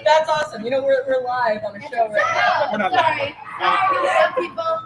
That's awesome. You know, we're live on a show right now. We're not Sorry. Hi, people.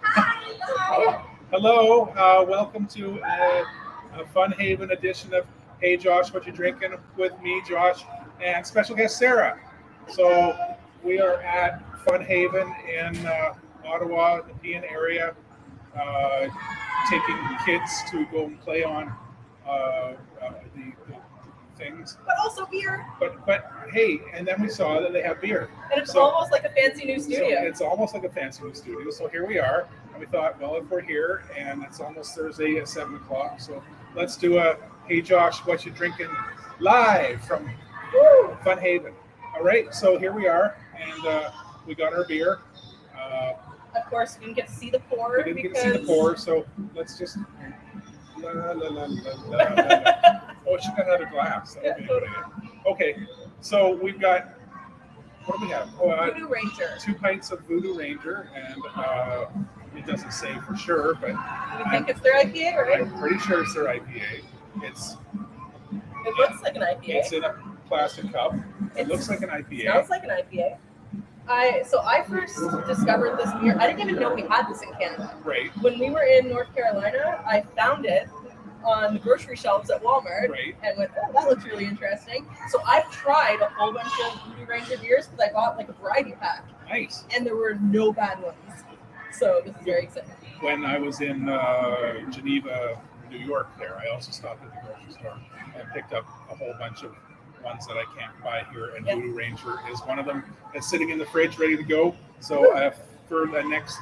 Hi. Hello, welcome to a Funhaven edition of Hey Josh, What You Drinking? With me, Josh, and special guest Sarah. So we are at Funhaven in Ottawa, the Pean area, taking kids to go and play on the things. But also beer. But hey, and then we saw that they have beer. And it's almost like a fancy new So studio. it's almost like a fancy new studio. So here we are, and we thought, well, if we're here, and it's almost Thursday at 7 o'clock, so let's do a Hey Josh, What You Drinking? Live from Funhaven. All right, so here we are, and we got our beer. Of course, we didn't get to see the pour. We didn't get to see the pour, so let's just. La, la, la, la, la, la. Oh, she got another glass. That would be a good idea. Okay, so we've got. What do we have? Voodoo Ranger. 2 pints of Voodoo Ranger, and it doesn't say for sure, but You think it's their IPA, right? I'm pretty sure it's their IPA. It looks like an IPA. It's in a plastic cup. It looks like an IPA. Smells like an IPA. I first discovered this beer. I didn't even know we had this in Canada. Right. When we were in North Carolina, I found it on the grocery shelves at Walmart, Right. and went, oh, that looks really interesting. So I've tried a whole bunch of Voodoo Ranger beers because I bought like a variety pack, Nice. and there were no bad ones. So this is very exciting. When I was in Geneva, New York, there, I also stopped at the grocery store and picked up a whole bunch of ones that I can't buy here, and Voodoo Ranger is one of them. It's sitting in the fridge, ready to go. So for the next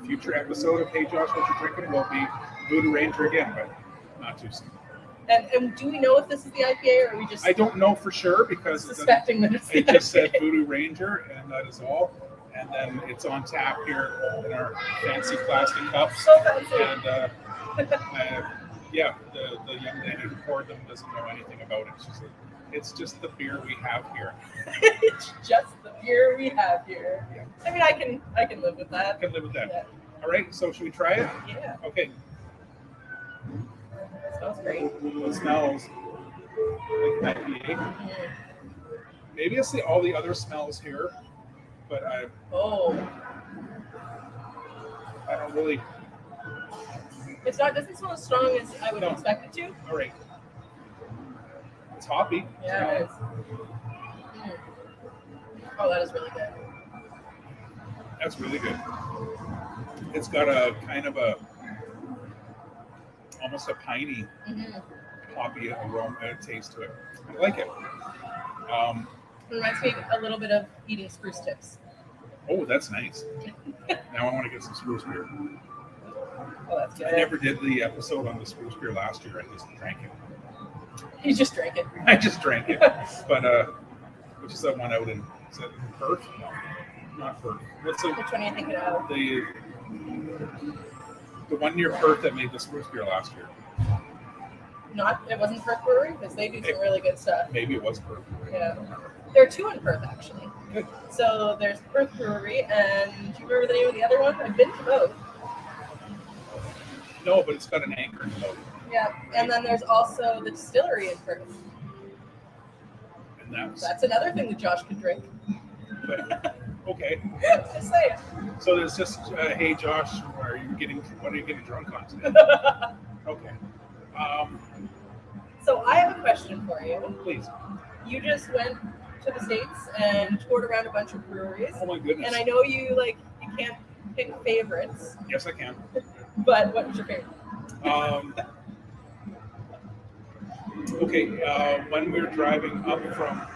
future episode of Hey Josh, What You Drinking? Will be Voodoo Ranger again, but not too soon. And do we know if this is the IPA, or are we just I don't know for sure because suspecting that it's the it just said IPA? Voodoo Ranger, and that is all. And then it's on tap here in our fancy plastic cups. So fancy. And yeah, the young lady who poured them doesn't know anything about it. She said, it's just the beer we have here. It's just the beer we have here. Yeah. I mean, I can live with that. I can live with that. Yeah. All right, so should we try it? Yeah. Okay. It smells great. It smells like IPA. Maybe it's all the other smells here, but I don't really. Doesn't smell as strong as I would expect it to. All right. It's hoppy. Yeah, it is. Oh, that is really good. That's really good. It's got a kind of almost a piney, hoppy aroma taste to it. I like it. It reminds me a little bit of eating spruce tips. Oh, that's nice. Now I want to get some spruce beer. Oh, that's good. I never did the episode on the spruce beer last year. I just drank it. You just drank it. I just drank it. But which is that one out in? Is that in Perth? No, not Perth. What's Which one are you thinking of? The one near Perth that made the spruce beer last year? It wasn't Perth Brewery, because they do some really good stuff. Maybe it was Perth. Yeah. There are 2 in Perth, actually. Good. So there's Perth Brewery, and do you remember the name of the other one? I've been to both. No, but it's got an anchor in the logo. Yeah, and then there's also the distillery in Perth. And That's another thing that Josh could drink. But, okay. Just saying. So there's just, hey Josh, what are you getting drunk on today? Okay. So I have a question for you. Please. You just went to the States and toured around a bunch of breweries. Oh my goodness. And I know you can't pick favorites. Yes, I can. But what was your favorite? Okay, when we were driving up from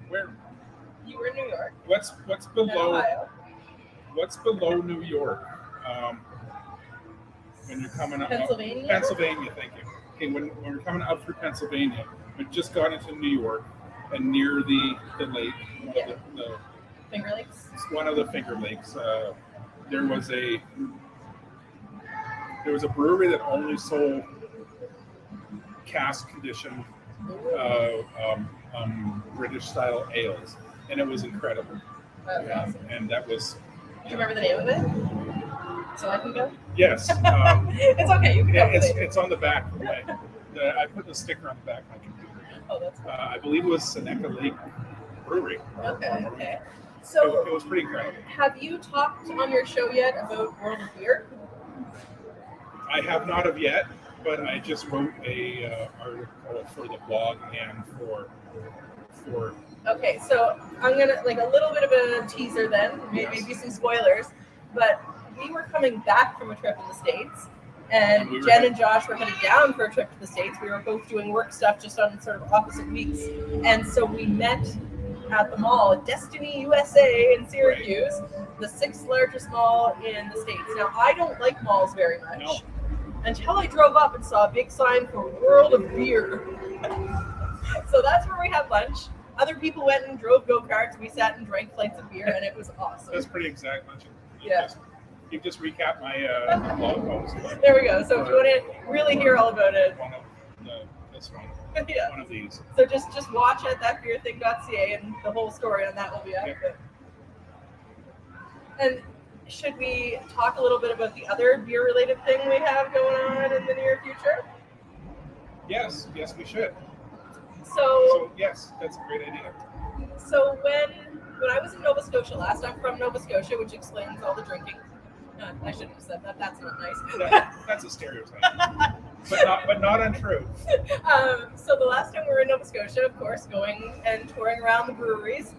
where You were in New York. what's below Ohio. what's below New York? When you're coming up Pennsylvania? Pennsylvania, thank you. Okay, when we're coming up through Pennsylvania, we just got into New York, and near the lake, Finger Lakes. one of the Finger Lakes, there was a brewery that only sold cask conditioned British style ales, and it was incredible. That's awesome. And that was. Do you remember the name of it? So I can go? Yes. It's okay. You can go. It's on the back of I put the sticker on the back of my computer. Oh, that's cool. I believe it was Seneca Lake Brewery. Okay. It So, was pretty incredible. have you talked on your show yet about World of Beer? I have not of yet, but I just wrote a article for the blog and for Okay, so I'm gonna like a little bit of a teaser then, maybe some spoilers, but we were coming back from a trip in the States, and Jen and Josh were headed down for a trip to the States. We were both doing work stuff just on sort of opposite weeks, and so we met at the mall, Destiny USA in Syracuse, the 6th largest mall in the States. Now, I don't like malls very much until I drove up and saw a big sign for World of Beer. So that's where we had lunch. Other people went and drove go-karts. We sat and drank flights of beer, and it was awesome. That's pretty exact lunch. You just recapped my blog post. There we go. So if you want to really hear all about it, One of these. So just watch at thatbeerthing.ca, and the whole story on that will be up. Yeah. And should we talk a little bit about the other beer-related thing we have going on in the near future? Yes, we should. So yes, that's a great idea. So when I was in Nova Scotia last, I'm from Nova Scotia, which explains all the drinking. I shouldn't have said that. That's not nice. That's a stereotype, but not untrue. So the last time we were in Nova Scotia, of course, going and touring around the breweries,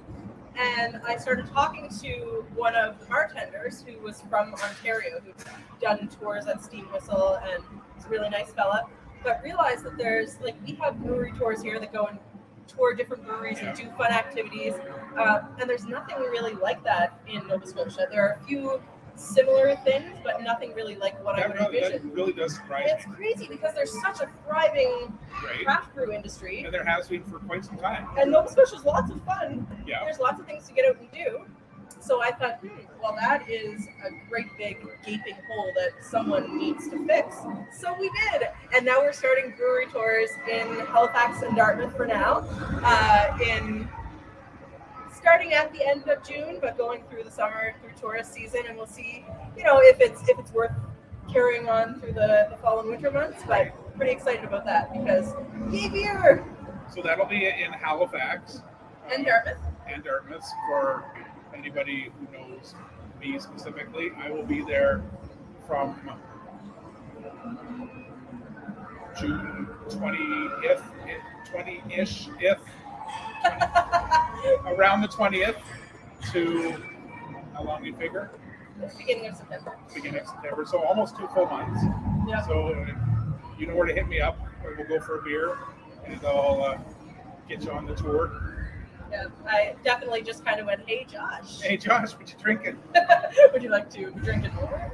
and I started talking to one of the bartenders who was from Ontario, who'd done tours at Steam Whistle, and was a really nice fella. But realized that we have brewery tours here that go and tour different breweries and do fun activities, and there's nothing really like that in Nova Scotia. There are a few similar things, but nothing really like what I would envision. That really does surprise It's crazy because there's such a thriving craft brew industry, and there has been for quite some time. and Nova Scotia's lots of fun. Yeah. There's lots of things to get out and do. So I thought, well, that is a great big gaping hole that someone needs to fix. So we did. And now we're starting brewery tours in Halifax and Dartmouth for now, starting at the end of June, but going through the summer, through tourist season, and we'll see, if it's worth carrying on through the fall and winter months. But pretty excited about that because yay beer! So that'll be in Halifax. And Dartmouth. And Dartmouth for anybody who knows me specifically. I will be there from June 20th, 20-ish, around the 20th to, how long do you figure? Beginning of September. So almost 2 full months. Yeah. So you know where to hit me up. We'll go for a beer and I'll get you on the tour. Yeah, I definitely just kind of went, hey, Josh. Hey, Josh, what you drinking? Would you like to drink it more?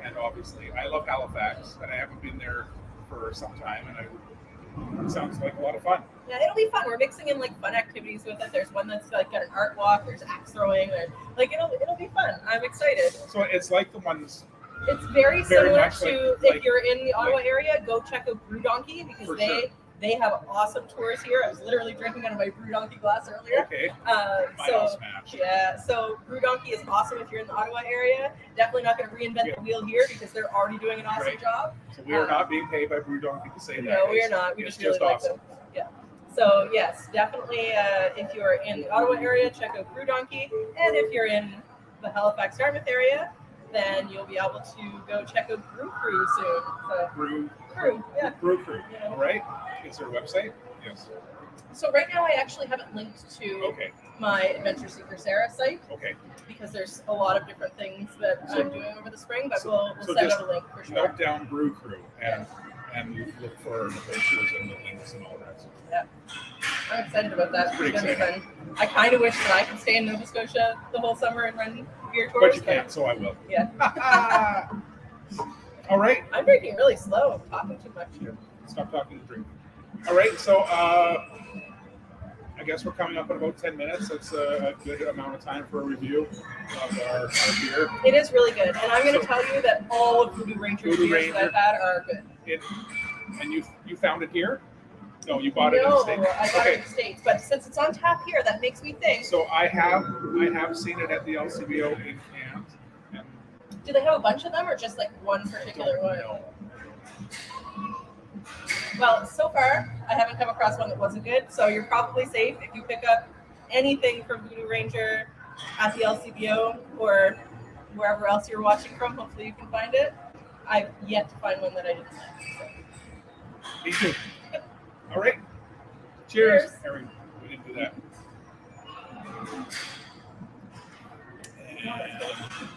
And obviously, I love Halifax, and I haven't been there for some time, and it sounds like a lot of fun. Yeah, it'll be fun. We're mixing in fun activities with it. There's one that's got an art walk. There's axe throwing. It'll be fun. I'm excited. So it's like the ones. It's very similar to if you're in the Ottawa area, go check out Brew Donkey because they have awesome tours here. I was literally drinking out of my Brew Donkey glass earlier. Okay. So Brew Donkey is awesome if you're in the Ottawa area. Definitely not going to reinvent the wheel here because they're already doing an awesome job. So we are not being paid by Brew Donkey to say that. No, we are not. We just really like them. Yeah. So yes, definitely if you're in the Ottawa area, check out Brew Donkey. And if you're in the Halifax Dartmouth area, then you'll be able to go check out BrewCrew soon. So, BrewCrew, yeah. BrewCrew, all right. Is there a website? Yes. So right now I actually haven't linked to my Adventure Seeker Sarah site. Okay. Because there's a lot of different things that I'm doing over the spring, but we'll send out a link for sure. Note down BrewCrew and look for the pictures and the links and all that stuff. Yeah. I'm excited about that. It's pretty exciting. I kind of wish that I could stay in Nova Scotia the whole summer and run beer tours. But you can't, so I will. Yeah. All right. I'm drinking really slow. I'm talking too much. Stop talking and drink. All right, so I guess we're coming up in about 10 minutes. That's a good amount of time for a review of our beer. It is really good, and I'm going to tell you that all of Voodoo Ranger's beers that I've had are good. And you found it here? No, you bought it in the States. No, I got it in the States, but since it's on tap here, that makes me think. So I have seen it at the LCBO in cans. Do they have a bunch of them, or just one particular one? No. Well, so far, I haven't come across one that wasn't good, so you're probably safe if you pick up anything from Voodoo Ranger at the LCBO or wherever else you're watching from. Hopefully you can find it. I've yet to find one that I didn't like. Me too. All right. Cheers. Cheers. Harry, we didn't do that. And